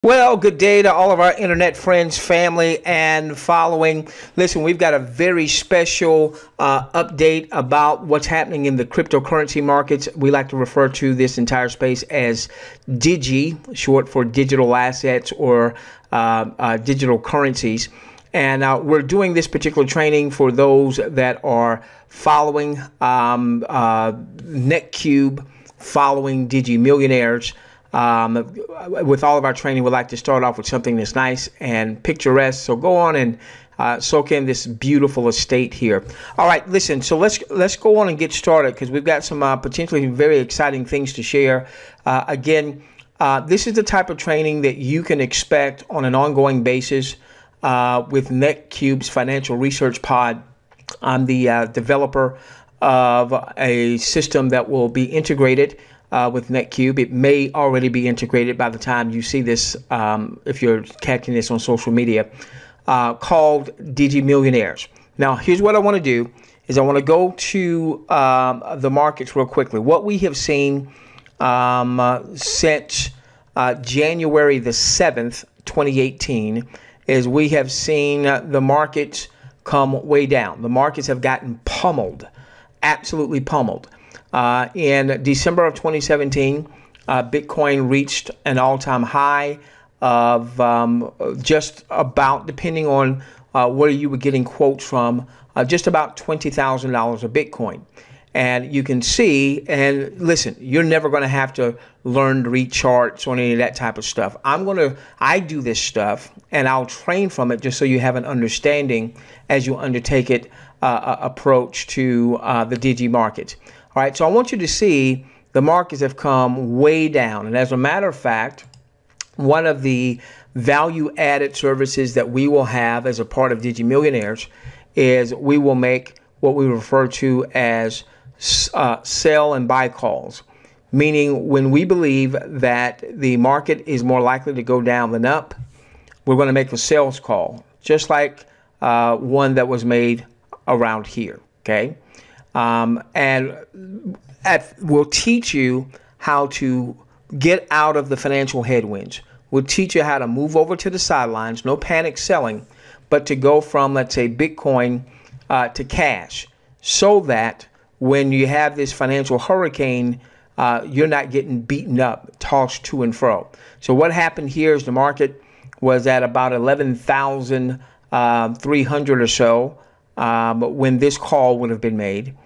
Well, good day to all of our internet friends, family, and following. Listen, we've got a very special update about what's happening in the cryptocurrency markets. We like to refer to this entire space as Digi, short for digital assets or digital currencies. And we're doing this particular training for those that are following NetQube, following Digi Millionaires. With all of our training, we like to start off with something that's nice and picturesque. So go on and soak in this beautiful estate here. All right, listen. So let's go on and get started because we've got some potentially very exciting things to share. Again, this is the type of training that you can expect on an ongoing basis with NetQube's Financial Research Pod. I'm the developer of a system that will be integrated with NetQube. It may already be integrated by the time you see this, if you're catching this on social media, called Digi Millionaires. Now, here's what I want to do is I want to go to the markets real quickly. What we have seen since January the 7th, 2018, is we have seen the markets come way down. The markets have gotten pummeled, absolutely pummeled. In December of 2017, Bitcoin reached an all-time high of just about, depending on where you were getting quotes from, just about $20,000 a Bitcoin. And you can see, and listen, you're never going to have to learn to read charts or any of that type of stuff. I do this stuff, and I'll train from it just so you have an understanding as you undertake it approach to the Digi markets. All right, so I want you to see the markets have come way down. And as a matter of fact, one of the value-added services that we will have as a part of Digi Millionaires is we will make what we refer to as sell and buy calls, meaning when we believe that the market is more likely to go down than up, we're going to make a sales call, just like one that was made around here, okay? And we'll teach you how to get out of the financial headwinds. We'll teach you how to move over to the sidelines, no panic selling, but to go from, let's say, Bitcoin to cash, so that when you have this financial hurricane, you're not getting beaten up, tossed to and fro. So what happened here is the market was at about 11,300 or so when this call would have been made.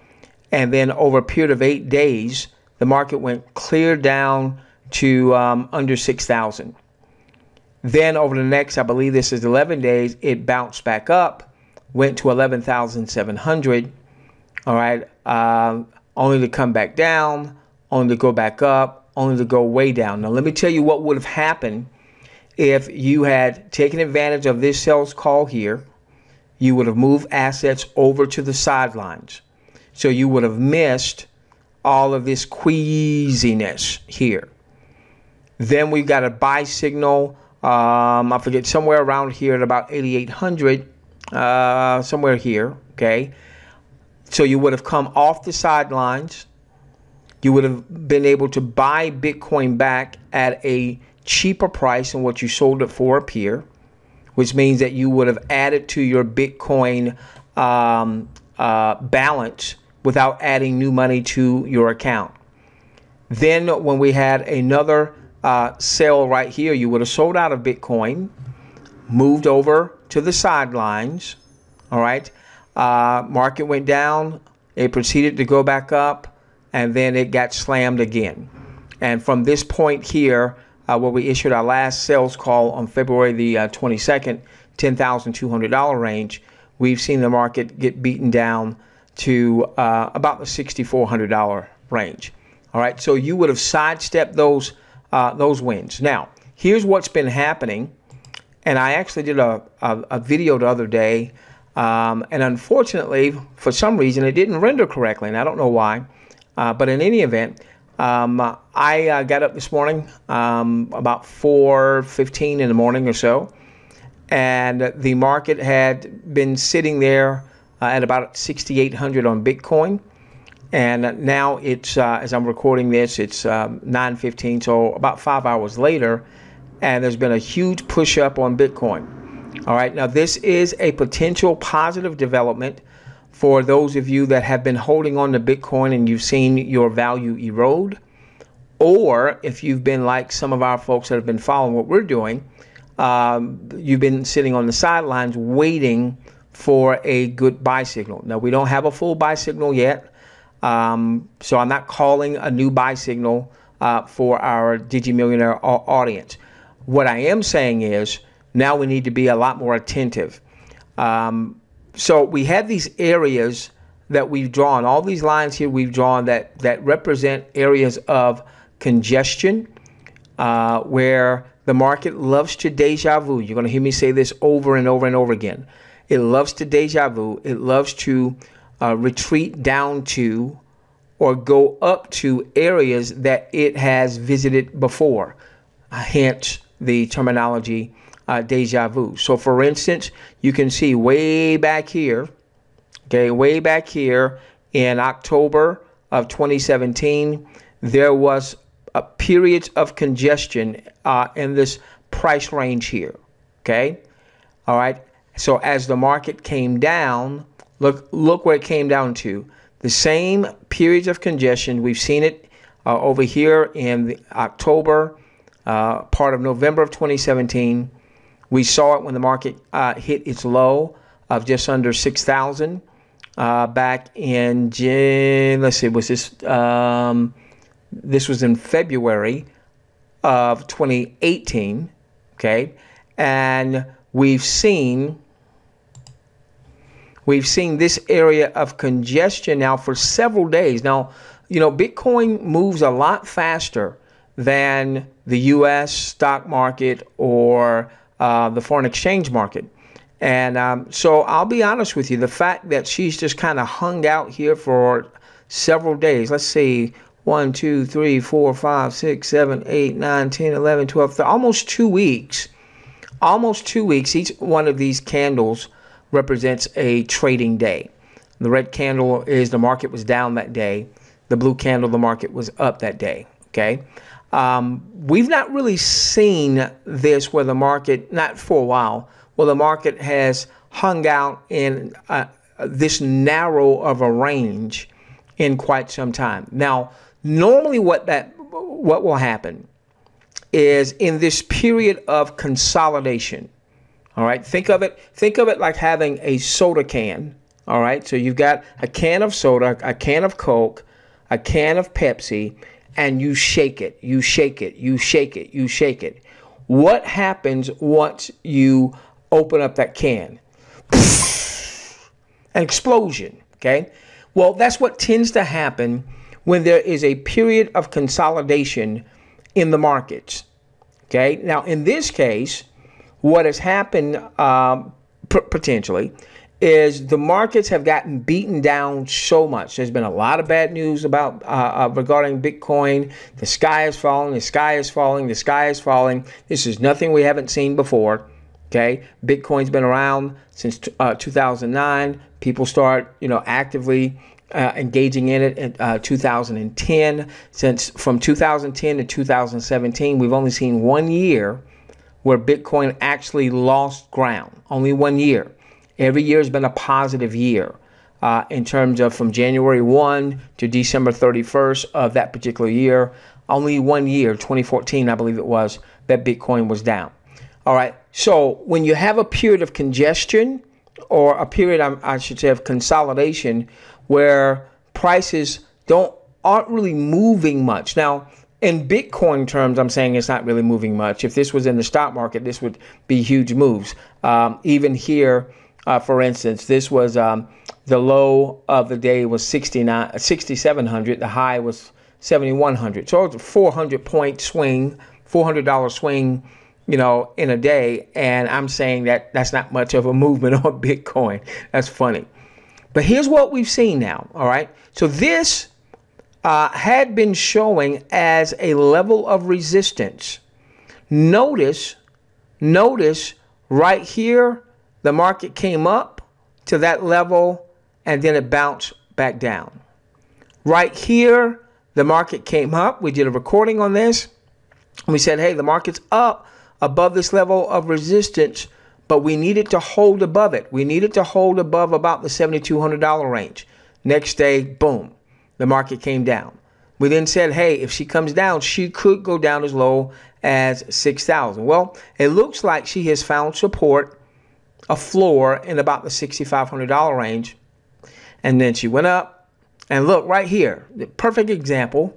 And then over a period of 8 days, the market went clear down to under 6,000. Then over the next, I believe this is 11 days, it bounced back up, went to 11,700. All right, only to come back down, only to go back up, only to go way down. Now, let me tell you what would have happened if you had taken advantage of this sales call here. You would have moved assets over to the sidelines. So you would have missed all of this queasiness here. Then we got a buy signal. I forget, somewhere around here at about 8,800, somewhere here. Okay. So you would have come off the sidelines. You would have been able to buy Bitcoin back at a cheaper price than what you sold it for up here, which means that you would have added to your Bitcoin balance without adding new money to your account. Then when we had another sale right here, you would have sold out of Bitcoin, moved over to the sidelines. All right. Market went down. It proceeded to go back up, and then it got slammed again. And from this point here, where we issued our last sales call on February the 22nd, $10,200 range, we've seen the market get beaten down to about the $6,400 range. All right, so you would have sidestepped those wins. Now, here's what's been happening, and I actually did a video the other day, and unfortunately, for some reason, it didn't render correctly, and I don't know why. But in any event, I got up this morning about 4:15 in the morning or so, and the market had been sitting there at about 6,800 on Bitcoin, and now it's as I'm recording this, it's 9:15, so about 5 hours later, and there's been a huge push up on Bitcoin. All right, now this is a potential positive development for those of you that have been holding on to Bitcoin and you've seen your value erode, or if you've been like some of our folks that have been following what we're doing, you've been sitting on the sidelines waiting for a good buy signal. Now, we don't have a full buy signal yet, so I'm not calling a new buy signal for our Digi Millionaire audience. What I am saying is now we need to be a lot more attentive. So we have these areas that we've drawn, all these lines here we've drawn that represent areas of congestion, where the market loves to deja vu. You're going to hear me say this over and over and over again. It loves to deja vu. It loves to retreat down to or go up to areas that it has visited before, hence the terminology deja vu. So for instance, you can see way back here, okay, way back here in October of 2017, there was a period of congestion in this price range here, okay? All right, so as the market came down, look where it came down to. The same periods of congestion, we've seen it over here in the October, part of November of 2017. We saw it when the market hit its low of just under 6,000 back in let's see, was this this was in February of 2018, okay? And we've seen this area of congestion now for several days. Now, you know, Bitcoin moves a lot faster than the US stock market or the foreign exchange market. And so I'll be honest with you, the fact that she's just kind of hung out here for several days, let's see, 1, 2, 3, 4, 5, 6, 7, 8, 9, 10, 11, 12, almost 2 weeks. Almost 2 weeks. Each one of these candles represents a trading day. The red candle is the market was down that day. The blue candle, the market was up that day. Okay. We've not really seen this where the market, not for a while, where the market has hung out in this narrow of a range in quite some time. Now, normally what will happen is in this period of consolidation. All right, think of it like having a soda can. All right, so you've got a can of soda, a can of Coke, a can of Pepsi, and you shake it, you shake it, you shake it, you shake it. What happens once you open up that can? An explosion, okay? Well, that's what tends to happen when there is a period of consolidation in the markets, okay? Now, in this case, what has happened potentially is the markets have gotten beaten down so much. There's been a lot of bad news about regarding Bitcoin. The sky is falling, the sky is falling, the sky is falling. This is nothing we haven't seen before. Okay, Bitcoin's been around since 2009. People start, actively engaging in it in 2010. From 2010 to 2017, we've only seen 1 year where Bitcoin actually lost ground. Only 1 year. Every year has been a positive year in terms of from January 1 to December 31st of that particular year. Only 1 year, 2014, I believe it was, that Bitcoin was down. All right. So when you have a period of congestion or a period, I should say, of consolidation where prices aren't really moving much. Now, in Bitcoin terms, I'm saying it's not really moving much. If this was in the stock market, this would be huge moves. Even here, for instance, this was the low of the day was 6,700. The high was 7,100. So it's a 400-point swing, $400 swing, in a day. And I'm saying that that's not much of a movement on Bitcoin. That's funny. But here's what we've seen now. All right. So this had been showing as a level of resistance. Notice right here, the market came up to that level and then it bounced back down. Right here, the market came up. We did a recording on this. We said, hey, the market's up above this level of resistance, but we needed to hold above it. We needed to hold above about the $7,200 range. Next day, boom, the market came down. We then said, hey, if she comes down, she could go down as low as 6,000. Well, it looks like she has found support, a floor in about the $6,500 range. And then she went up, and look right here, the perfect example,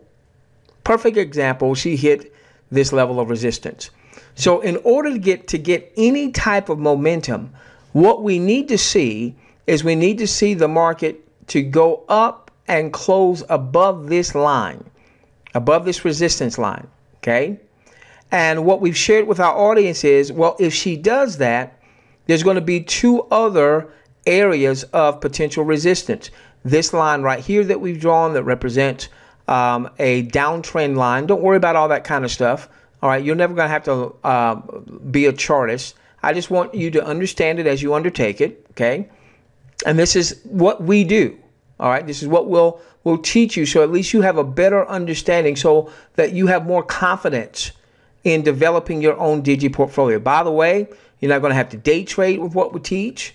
she hit this level of resistance. So in order to get any type of momentum, what we need to see is we need to see the market to go up and close above this line, above this resistance line, okay? And what we've shared with our audience is, well, if she does that, there's going to be two other areas of potential resistance. This line right here that we've drawn that represents a downtrend line. Don't worry about all that kind of stuff. All right, you're never going to have to be a chartist. I just want you to understand it as you undertake it, okay? And this is what we do. All right, this is what we'll teach you, so at least you have a better understanding, so that you have more confidence in developing your own Digi portfolio. By the way, you're not going to have to day trade with what we teach.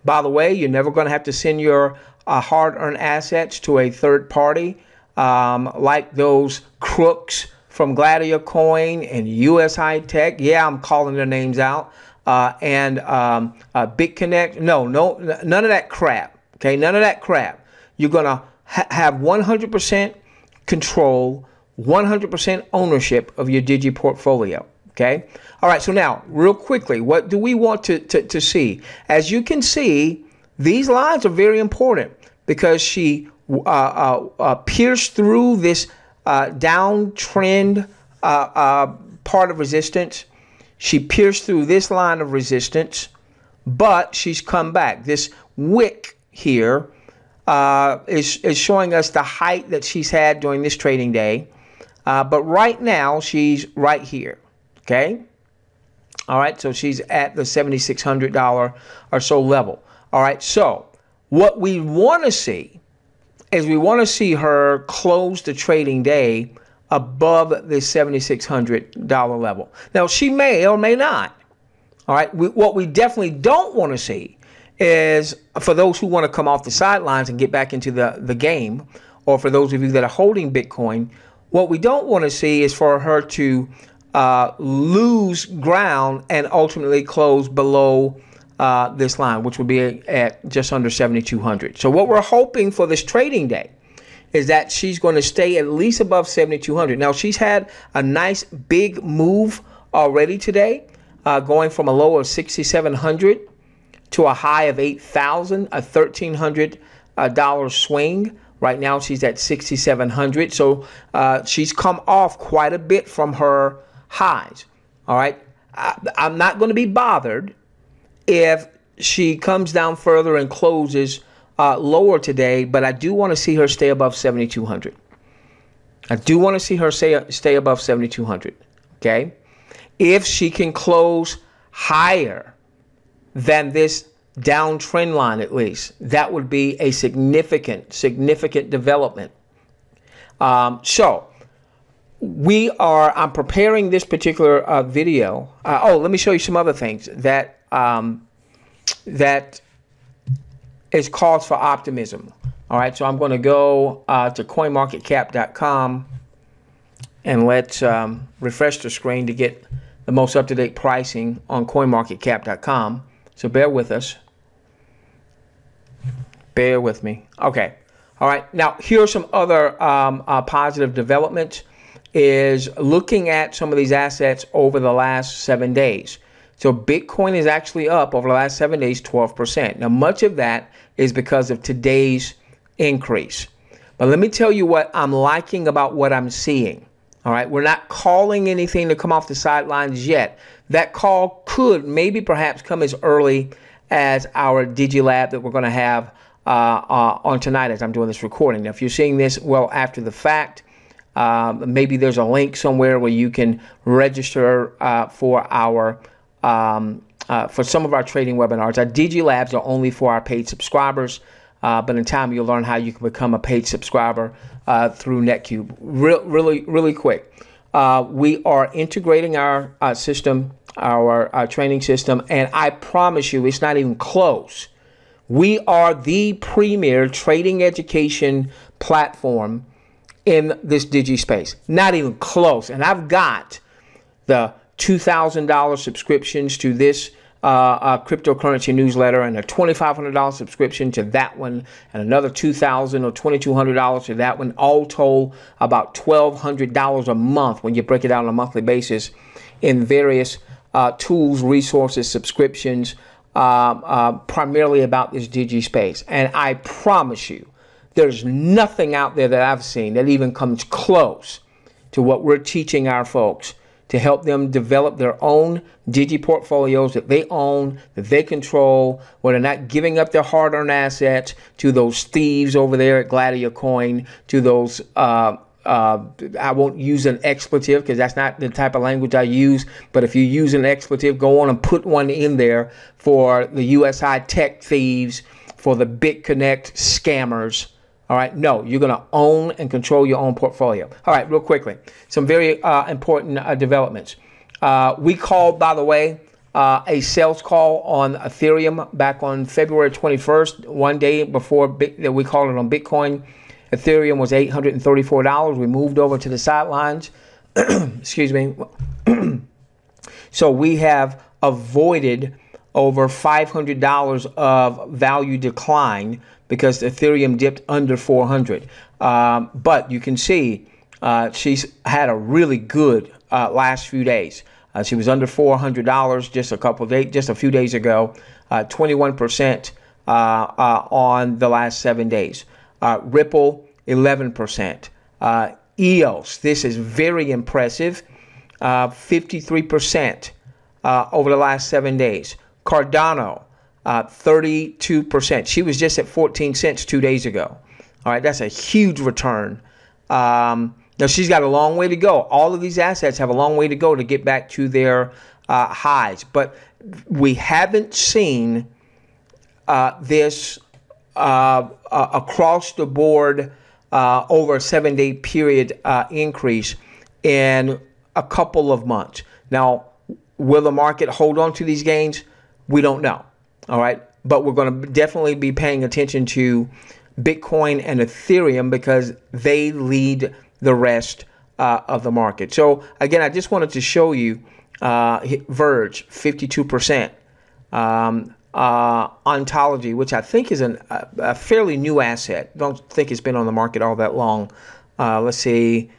By the way, you're never going to have to send your hard-earned assets to a third party like those crooks from Gladiator Coin and US High Tech. Yeah, I'm calling their names out. And BitConnect. No, none of that crap. Okay, none of that crap. You're going to have 100% control, 100% ownership of your Digi portfolio. Okay. All right. So now, real quickly, what do we want to see? As you can see, these lines are very important because she pierced through this downtrend part of resistance. She pierced through this line of resistance, but she's come back. This wick here is showing us the height that she's had during this trading day. But right now, she's right here. Okay. All right. So she's at the $7,600 or so level. All right. So what we want to see is we want to see her close the trading day above the $7,600 level. Now, she may or may not. All right. What we definitely don't want to see is, for those who want to come off the sidelines and get back into the game, or for those of you that are holding Bitcoin, what we don't want to see is for her to lose ground and ultimately close below this line, which would be at just under 7,200. So what we're hoping for this trading day is that she's going to stay at least above 7,200. Now, she's had a nice big move already today, going from a low of 6,700 to a high of 8,000, a $1,300 swing. Right now, she's at 6,700. So she's come off quite a bit from her highs. All right. I'm not going to be bothered if she comes down further and closes lower today, but I do want to see her stay above 7,200. I do want to see her stay above 7,200. Okay. If she can close higher than this downtrend line, at least, that would be a significant development. So I'm preparing this particular video. Oh, let me show you some other things that that is cause for optimism. All right, so I'm going to go to CoinMarketCap.com and let's refresh the screen to get the most up-to-date pricing on CoinMarketCap.com. So bear with us. Bear with me. Okay. All right. Now, here are some other positive developments. Is looking at some of these assets over the last 7 days. So Bitcoin is actually up over the last 7 days, 12%. Now, much of that is because of today's increase. But let me tell you what I'm liking about what I'm seeing. All right. We're not calling anything to come off the sidelines yet. That call could maybe perhaps come as early as our Digi Lab that we're going to have on tonight as I'm doing this recording. Now, if you're seeing this well after the fact, maybe there's a link somewhere where you can register for our for some of our trading webinars. Our Digi Labs are only for our paid subscribers, but in time you'll learn how you can become a paid subscriber through NetQube. Really quick. We are integrating our system, our training system, and I promise you it's not even close. We are the premier trading education platform in this Digi space. Not even close. And I've got the $2,000 subscriptions to this cryptocurrency newsletter, and a $2,500 subscription to that one, and another $2,000 or $2,200 to that one. All told, about $1,200 a month when you break it out on a monthly basis in various tools, resources, subscriptions, primarily about this Digi space. And I promise you, there's nothing out there that I've seen that even comes close to what we're teaching our folks to help them develop their own Digi portfolios that they own, that they control, where they're not giving up their hard-earned assets to those thieves over there at Gladio Coin, to those, I won't use an expletive because that's not the type of language I use, but if you use an expletive, go on and put one in there for the USI tech thieves, for the BitConnect scammers. All right, no, you're going to own and control your own portfolio. All right, real quickly, some very important developments. We called, by the way, a sales call on Ethereum back on February 21st, one day before we called it on Bitcoin. Ethereum was $834. We moved over to the sidelines. Excuse me. So we have avoided over $500 of value decline because Ethereum dipped under 400. But you can see she's had a really good last few days. She was under $400 just a few days ago, 21% on the last 7 days. Ripple, 11%. EOS, this is very impressive, 53% over the last 7 days. Cardano, 32%. She was just at 14 cents 2 days ago. All right, that's a huge return. Now, she's got a long way to go. All of these assets have a long way to go to get back to their highs. But we haven't seen this across the board over a 7-day period increase in a couple of months. Now, will the market hold on to these gains? We don't know. All right. But we're going to definitely be paying attention to Bitcoin and Ethereum because they lead the rest of the market. So, again, I just wanted to show you Verge, 52%. Ontology, which I think is a fairly new asset. Don't think it's been on the market all that long. Let's see.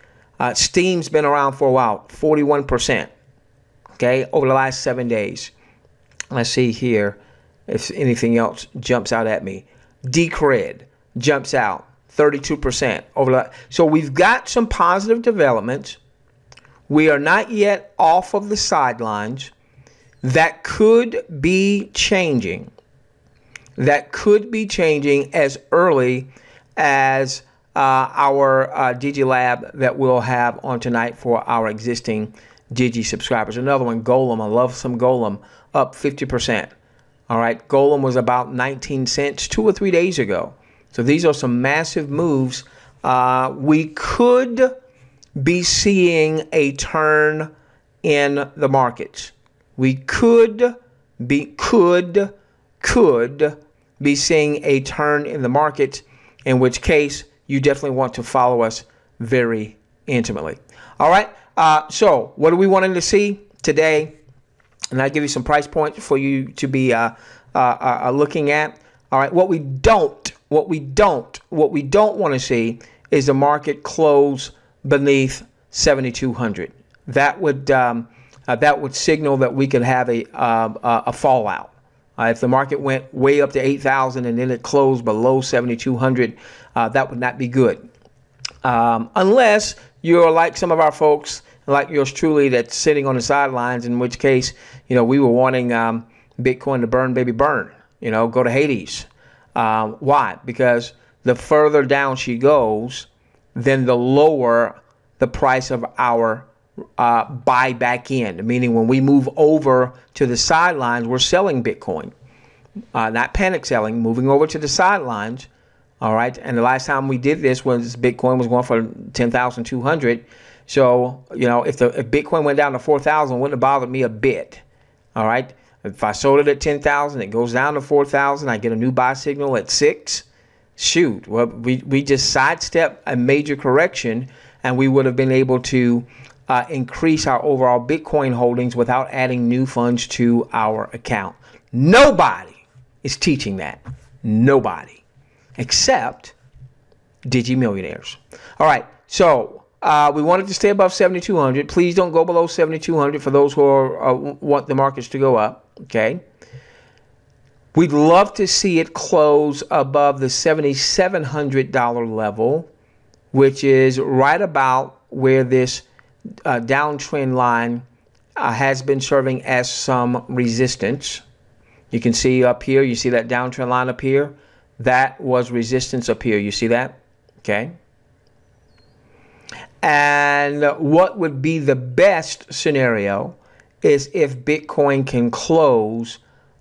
Steam's been around for a while, 41%. Okay, over the last 7 days. Let's see here if anything else jumps out at me. Decred jumps out, 32% over the. So we've got some positive developments. We are not yet off of the sidelines. That could be changing. That could be changing as early as our Digi Lab that we'll have on tonight for our existing Digi subscribers. Another one, Golem. I love some Golem, up 50%. All right, Golem was about 19 cents 2 or 3 days ago. So these are some massive moves. We could be seeing a turn in the markets. We could be seeing a turn in the market, in which case you definitely want to follow us very intimately. All right. So what are we wanting to see today? And I'll give you some price points for you to be looking at. All right. What we don't want to see is the market close beneath 7,200. That would signal that we could have a fallout. If the market went way up to 8,000 and then it closed below 7,200, that would not be good. Unless you're like some of our folks, like yours truly, that's sitting on the sidelines, in which case, we were wanting Bitcoin to burn, baby, burn, go to Hades. Why? Because the further down she goes, then the lower the price of our buy back in, meaning when we move over to the sidelines, we're selling Bitcoin, not panic selling, moving over to the sidelines. All right. And the last time we did this was Bitcoin was going for 10,200. So, if Bitcoin went down to 4,000, it wouldn't have bothered me a bit. All right. If I sold it at 10,000, it goes down to 4,000. I get a new buy signal at 6. Shoot. Well, we just sidestepped a major correction, and we would have been able to increase our overall Bitcoin holdings without adding new funds to our account. Nobody is teaching that. Nobody. Except Digi Millionaires. All right. So we wanted to stay above 7,200. Please don't go below 7,200 for those who want the markets to go up. Okay. We'd love to see it close above the $7,700 level, which is right about where this downtrend line has been serving as some resistance. You can see up here, you see that downtrend line up here? That was resistance up here. You see that? Okay. And what would be the best scenario is if Bitcoin can close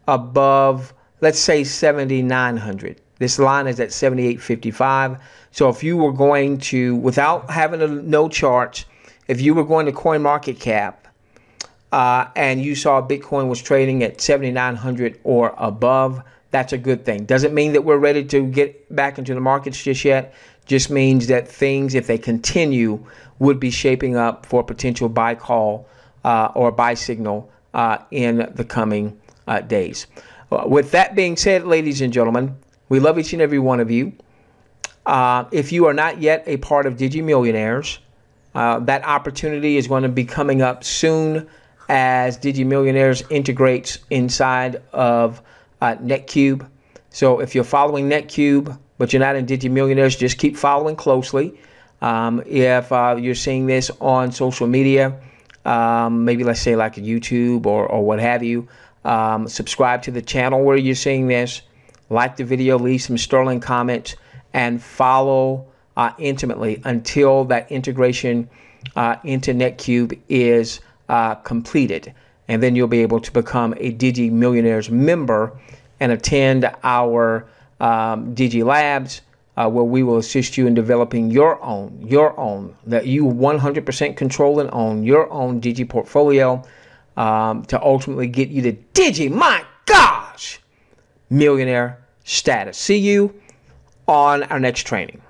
above, let's say, 7,900. This line is at 7,855. So if you were going to, without having no charts, if you were going to CoinMarketCap and you saw Bitcoin was trading at 7,900 or above, that's a good thing. Doesn't mean that we're ready to get back into the markets just yet. Just means that things, if they continue, would be shaping up for a potential buy call or buy signal in the coming days. With that being said, ladies and gentlemen, we love each and every one of you. If you are not yet a part of Digi Millionaires, that opportunity is going to be coming up soon as Digi Millionaires integrates inside of NetQube. So if you're following NetQube, but you're not in Digi Millionaires, just keep following closely. If you're seeing this on social media, maybe let's say like YouTube or what have you, subscribe to the channel where you're seeing this, like the video, leave some sterling comments, and follow intimately until that integration into NetQube is completed. And then you'll be able to become a Digi Millionaires member and attend our Digi Labs, where we will assist you in developing your own, that you 100% control and own your own Digi portfolio to ultimately get you to Digi, my gosh, millionaire status. See you on our next training.